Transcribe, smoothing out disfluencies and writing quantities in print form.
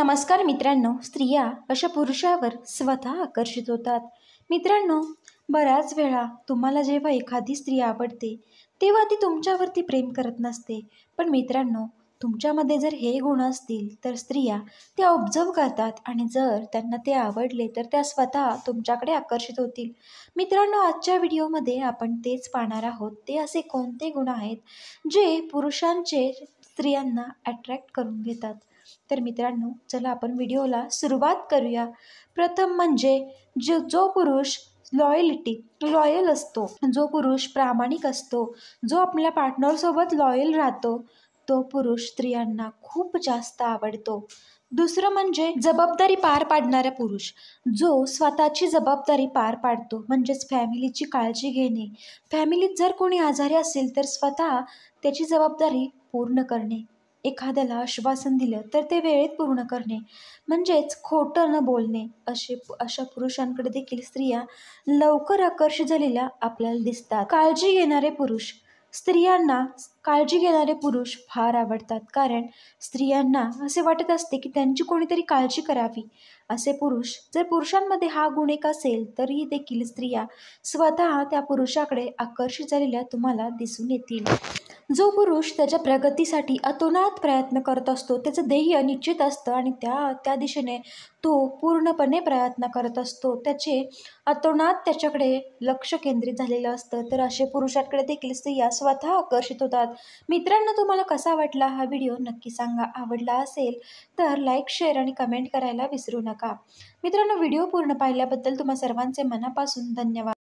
नमस्कार मित्रांनो, स्त्रिया अशा पुरुषावर स्वतः आकर्षित होतात. मित्रांनो, बऱ्याच वेळा तुम्हाला जेव्हा एखादी स्त्री आवडते तेव्हा ती तुमच्यावरती प्रेम करत नसते. पण मित्रांनो, तुमच्यामध्ये जर हे गुण असतील तर स्त्रिया ते ऑब्झर्व करतात आणि जर त्यांना ते आवडले तर त्या स्वतः तुमच्याकडे आकर्षित होतील. मित्रांनो, आजच्या व्हिडिओमध्ये आपण तेच पाहणार आहोत. ते असे कोणते गुण आहेत जे पुरुषांचे स्त्रियांना अट्रॅक्ट करून घेतात. तर मित्रांनो, चला आपण व्हिडिओला सुरुवात करूया. प्रथम म्हणजे जो पुरुष लॉयल असतो, जो पुरुष प्रामाणिक असतो, जो आपल्या पार्टनरसोबत लॉयल राहतो, तो पुरुष स्त्रियांना खूप जास्त आवडतो. दुसरं म्हणजे जबाबदारी पार पाडणारा पुरुष, जो स्वतःची जबाबदारी पार पाडतो, म्हणजेच फॅमिलीची काळजी घेणे. फॅमिलीत जर कोणी आजारी असेल तर स्वतः त्याची जबाबदारी पूर्ण करणे. एखाद्याला आश्वासन दिलं तर ते वेळेत पूर्ण करणे, म्हणजेच खोटं न बोलणे. अशा पुरुषांकडे देखील स्त्रिया लवकर आकर्षित झालेल्या आपल्याला दिसतात. काळजी घेणारे पुरुष, स्त्रियांना काळजी घेणारे पुरुष फार आवडतात, कारण स्त्रियांना असे वाटत असते की त्यांची कोणीतरी काळजी करावी. असे पुरुष, जर पुरुषांमध्ये हा गुण एक असेल तरी देखील स्त्रिया स्वतः त्या पुरुषाकडे आकर्षित झालेल्या तुम्हाला दिसून येतील. जो पुरुष त्याच्या प्रगतीसाठी अतोनात प्रयत्न करत असतो, त्याचं ध्येय निश्चित असतं आणि त्या दिशेने तो पूर्णपणे प्रयत्न करत असतो, त्याचे अतोनात त्याच्याकडे लक्ष केंद्रित झालेलं असतं, तर असे पुरुषांकडे देखील स्त्रिया स्वतः आकर्षित होतात. मित्रांनो, तुम्हाला कसा वाटला हा व्हिडिओ नक्की सांगा. आवडला असेल तर लाईक, शेअर आणि कमेंट करायला विसरू नका. मित्रांनो, व्हिडिओ पूर्ण पाहिल्याबद्दल तुम्हा सर्वांचे मनापासून धन्यवाद.